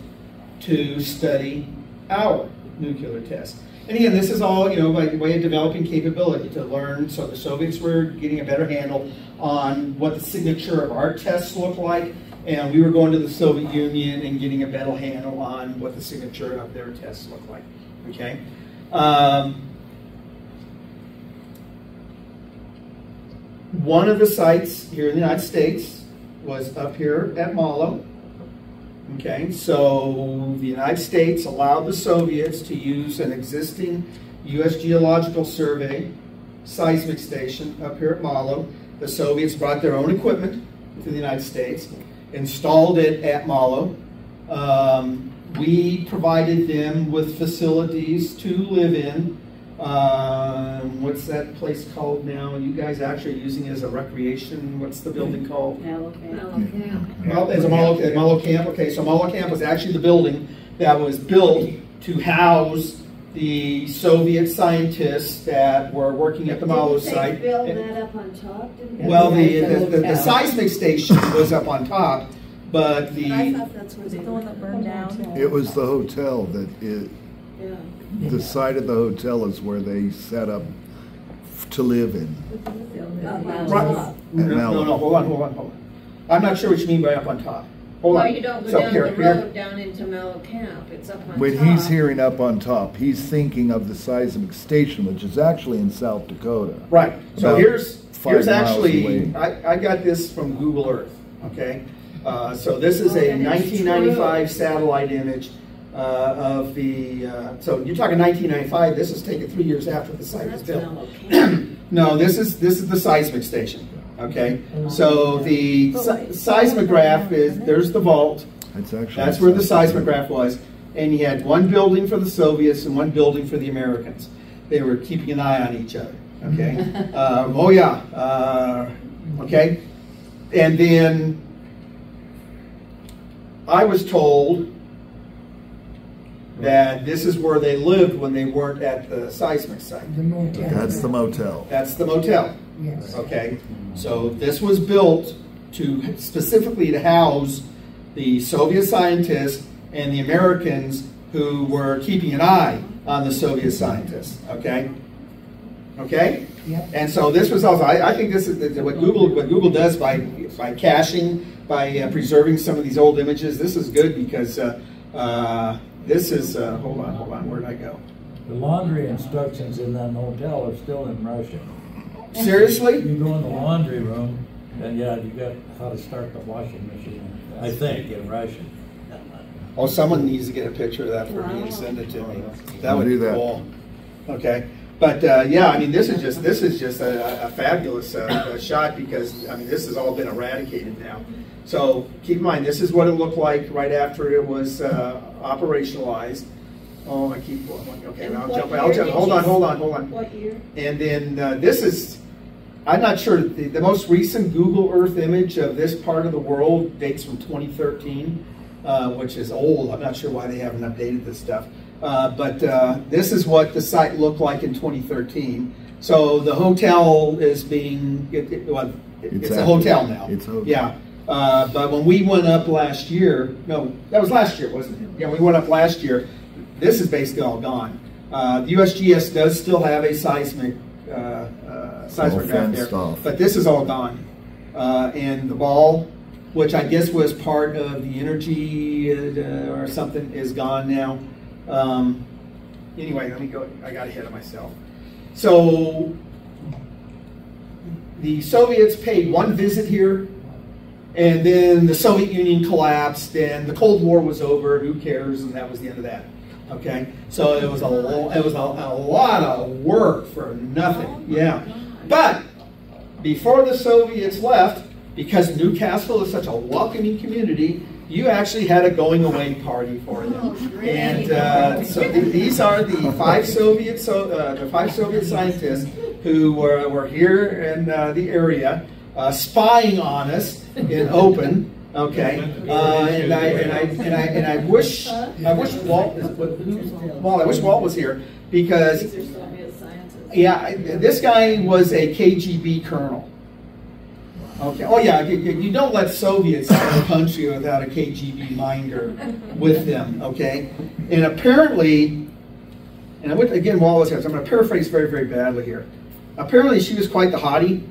to study our nuclear tests. And again, this is all, by way of developing capability to learn. So the Soviets were getting a better handle on what the signature of our tests looked like, and we were going to the Soviet Union and getting a better handle on what the signature of their tests looked like. Okay. One of the sites here in the United States was up here at Malo. Okay, so the United States allowed the Soviets to use an existing U.S. Geological Survey seismic station up here at Malo. The Soviets brought their own equipment to the United States, installed it at Malo. We provided them with facilities to live in. What's that place called now? You guys actually are using it as a recreation. What's the building called? Malo Camp. Well, as a Malo Camp. Okay, so Malo Camp was actually the building that was built to house the Soviet scientists that were working at the Malo site. Did they build that up on top? Didn't they? Well, the seismic station was up on top, but I thought that's where the one that burned down. It was the hotel that Yeah. the side of the hotel is where they set up to live in. Right. No, hold on. I'm not sure what you mean by up on top. Hold on. Well, you don't go So down here- the road down into Malo Camp. It's up on When top. he's hearing up on top, he's thinking of the seismic station, which is actually in South Dakota. Right. So About here's 5 miles actually, away. I got this from Google Earth, okay? So this is a And it's 1995 true. satellite image of the, so you're talking 1995, this is taken 3 years after the site was That's built. Malo Camp. No, this is the seismic station, okay? So the seismograph is, there's the vault, that's where the seismograph was, and you had one building for the Soviets and one building for the Americans. They were keeping an eye on each other, okay? Okay? And then I was told that this is where they lived when they weren't at the seismic site. That's the motel. That's the motel. Yes. Okay, so this was built to specifically to house the Soviet scientists and the Americans who were keeping an eye on the Soviet scientists. Okay, okay, Yep. and so this was also. I think this is what Google does by caching, by preserving some of these old images. This is good because this is. Hold on. Where did I go? The laundry instructions in that motel are still in Russian. Seriously? You go in the laundry room, and yeah, you got how to start the washing machine, I think, in Russian. Oh, someone needs to get a picture of that for me and send it to me. That would do be that. cool. Okay, but yeah, I mean, this is just a fabulous shot because I mean, this has all been eradicated now. So keep in mind, this is what it looked like right after it was operationalized. Oh, I keep going. Okay, And I'll what jump. year Hold did on. What year? And then this is. I'm not sure. The most recent Google Earth image of this part of the world dates from 2013. Which is old. I'm not sure why they haven't updated this stuff. But this is what the site looked like in 2013. So the hotel is being, it's a hotel now. It's a hotel. Yeah. But when we went up last year, no, that was last year, wasn't it? Yeah, we went up last year. This is basically all gone. The USGS does still have a seismograph there, off. but this is all gone. And the ball, which I guess was part of the energy or something, is gone now. Anyway, let me go. I got ahead of myself. So the Soviets paid one visit here, and then the Soviet Union collapsed, and the Cold War was over. Who cares? And that was the end of that. Okay, so it was a lot of work for nothing. Yeah, but before the Soviets left, because Newcastle is such a welcoming community, you actually had a going away party for them. And so these are the five Soviet scientists who were here in the area, spying on us in open. Okay, and I wish Walt was here because yeah, this guy was a KGB colonel. Okay. Oh yeah, you don't let Soviets out of the country without a KGB minder with them. Okay, and apparently, and I went again while I was here. So I'm going to paraphrase very, very badly here. Apparently, she was quite the hottie,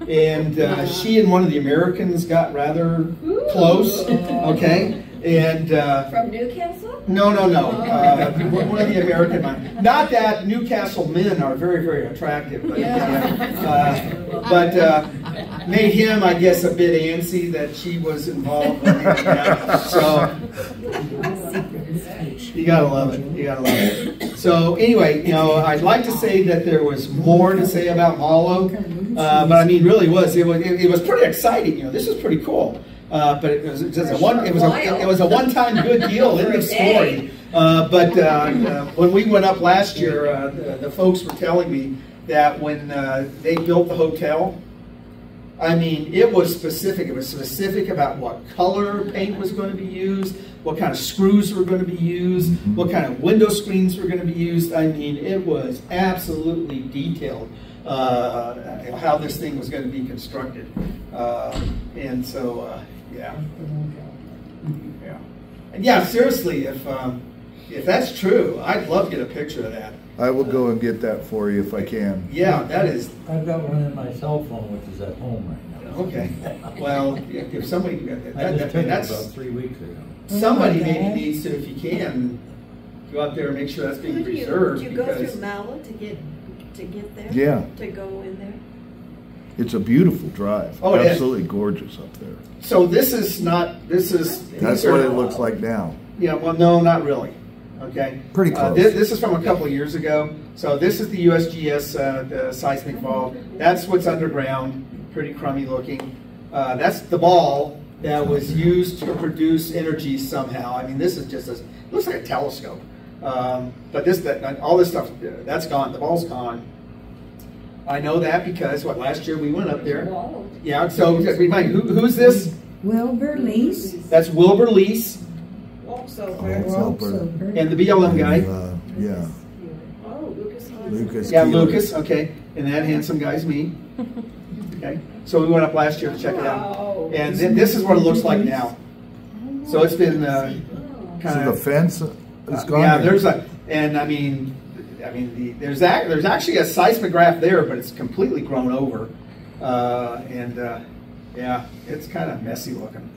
and she and one of the Americans got rather close. Okay, and From Newcastle? no. One of the American men. Not that Newcastle men are very, very attractive, but made him, I guess, a bit antsy that she was involved with it. So you gotta love it. You gotta love it. So anyway, you know, I'd like to say that there was more to say about Malo, but I mean, really it was pretty exciting. You know, this is pretty cool. But it was just a one-time good deal in the story. But when we went up last year, the folks were telling me that when they built the hotel, I mean, it was specific. It was specific about what color paint was going to be used, what kind of screws were going to be used, what kind of window screens were going to be used. I mean, it was absolutely detailed how this thing was going to be constructed. And so, yeah. And yeah, seriously, if that's true, I'd love to get a picture of that. I will go and get that for you if I can. Yeah, that is. I've got one in my cell phone, which is at home right now. Okay. Well, if somebody, I just took it about 3 weeks ago. Somebody maybe needs to, if you can, go out there and make sure that's being preserved. Do you go through Malo to get there? Yeah. To go in there? It's a beautiful drive. Oh, absolutely gorgeous up there. So this is not. This is. That's what it looks like now. Yeah. Well, no, not really. Okay. Pretty close. This is from a couple of years ago. So this is the USGS the seismic vault. That's what's underground. Pretty crummy looking. That's the ball that was used to produce energy somehow. I mean, this is just looks like a telescope. But all this stuff, that's gone. The ball's gone. I know that because last year we went up there. Yeah. So remind who's this? Wilbur Lease. That's Wilbur Lease. Wilbur. And the BLM guy. Yeah. Oh, Lucas. Yeah, Keeler. Lucas. Okay. And that handsome guy's me. Okay. So we went up last year to check it out. And this is what it looks like now. So it's been kind of. So the fence is gone. Yeah, there's actually a seismograph there, but it's completely grown over. Yeah, it's kind of messy looking.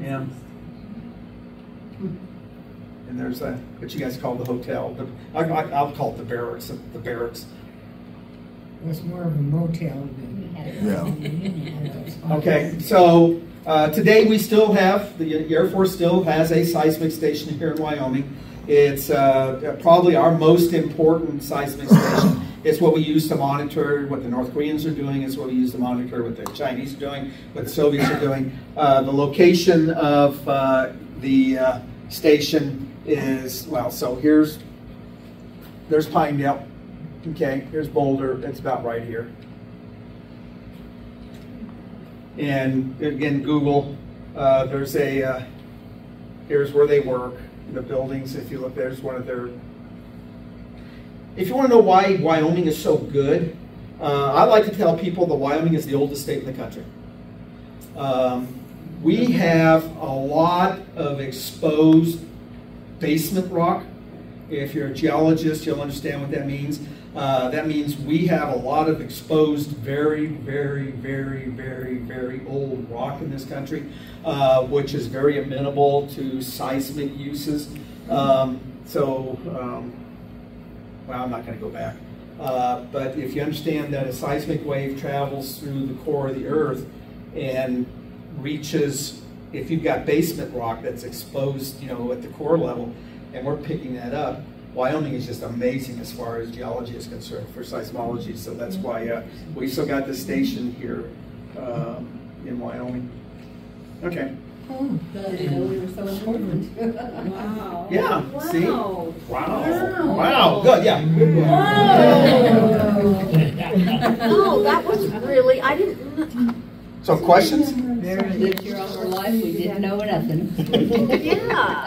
Yeah. And there's what you guys call the hotel. I'll call it the barracks. The barracks. It was more of a motel than. Yeah. Okay, so today we still have, the Air Force still has a seismic station here in Wyoming. It's probably our most important seismic station. It's what we use to monitor what the North Koreans are doing. It's what we use to monitor what the Chinese are doing, what the Soviets are doing. The location of the station is, well, so there's Pinedale. Okay, here's Boulder. It's about right here. And again, Google. There's here's where they work. The buildings. If you look, there's one of their. If you want to know why Wyoming is so good, I like to tell people that Wyoming is the oldest state in the country. We have a lot of exposed basement rock. If you're a geologist, you'll understand what that means. That means we have a lot of exposed, very, very, very, very, very old rock in this country, which is very amenable to seismic uses. Well, I'm not going to go back. But if you understand that a seismic wave travels through the core of the Earth and reaches, if you've got basement rock that's exposed, at the core level, and we're picking that up, Wyoming is just amazing as far as geology is concerned for seismology. So that's why we still got this station here in Wyoming. Okay. Oh, I didn't know we were so important. Wow. Yeah. Wow. See? Wow. Wow. Good. Yeah. No, that was really, I didn't. So questions? Mary lived here all her life. We didn't know nothing. Yeah.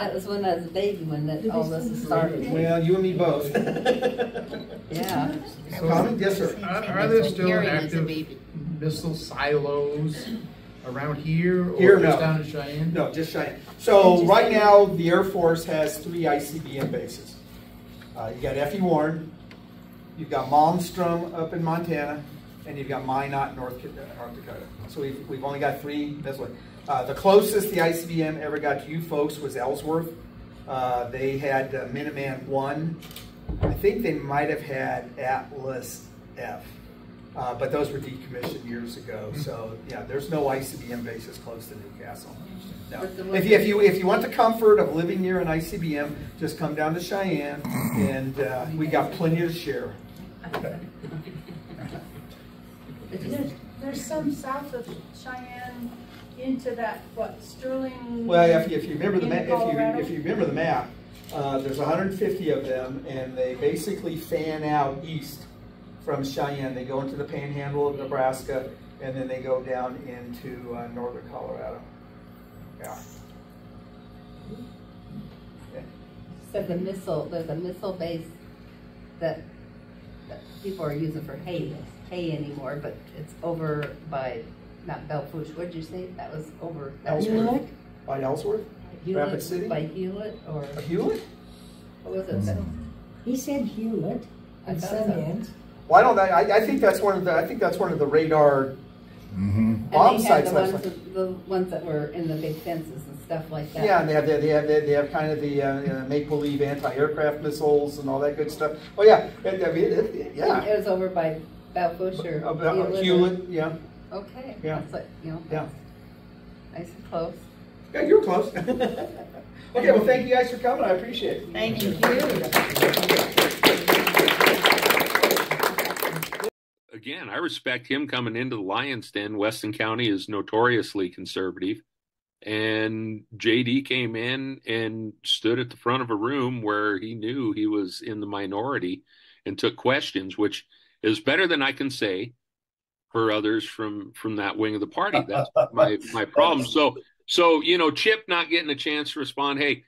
That was when I was a baby when all this started. Well, you and me both. Yeah. Comment? Yes, sir. Are there still active missile silos around here, or Here, just no. down in Cheyenne? No, just Cheyenne. So right now, the Air Force has 3 ICBM bases. You got F.E. Warren, you've got Malmstrom up in Montana, and you've got Minot, North Dakota. So we've only got 3 this way. The closest the ICBM ever got to you folks was Ellsworth. They had Minuteman 1. I think they might have had Atlas F. but those were decommissioned years ago. So yeah, there's no ICBM bases close to Newcastle. No. If you want the comfort of living near an ICBM, just come down to Cheyenne, and we got plenty to share. There's some south of Cheyenne into that, what, Sterling? Well, if you remember the map, if you remember the map, there's 150 of them, and they basically fan out east from Cheyenne. They go into the Panhandle of Nebraska, and then they go down into northern Colorado. Yeah. So there's a missile base that people are using for hay anymore, but it's over by, not Belfouche, what did you say? That was over Ellsworth. By Ellsworth? Rapid City? By Hewlett or? Hewlett? What was it? He said Hewlett and Sundance. Well, I think that's one of the radar bomb sites. The ones that were in the big fences and stuff like that. Yeah, and they have kind of the make-believe anti-aircraft missiles and all that good stuff. Oh yeah, yeah. It was over by Belfouche or Hewlett, yeah. Okay. Yeah. That's like, yeah. Nice and close. Yeah, you're close. Okay, well, thank you guys for coming. I appreciate it. Thank you. Again, I respect him coming into the lion's den. Weston County is notoriously conservative. And JD came in and stood at the front of a room where he knew he was in the minority and took questions, which is better than I can say for others from that wing of the party. That's my problem. So, Chip not getting a chance to respond, hey,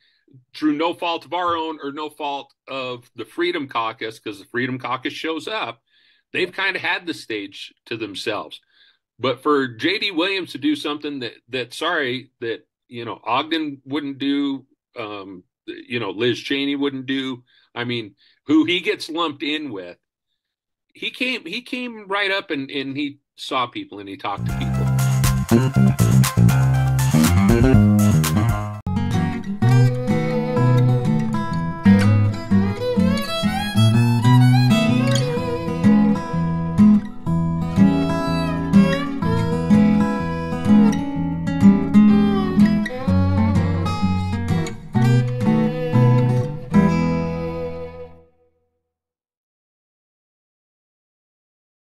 through no fault of our own or no fault of the Freedom Caucus, because the Freedom Caucus shows up, they've kind of had the stage to themselves. But for J.D. Williams to do something that Ogden wouldn't do, Liz Cheney wouldn't do, I mean, who he gets lumped in with, he came right up and he saw people and he talked to people.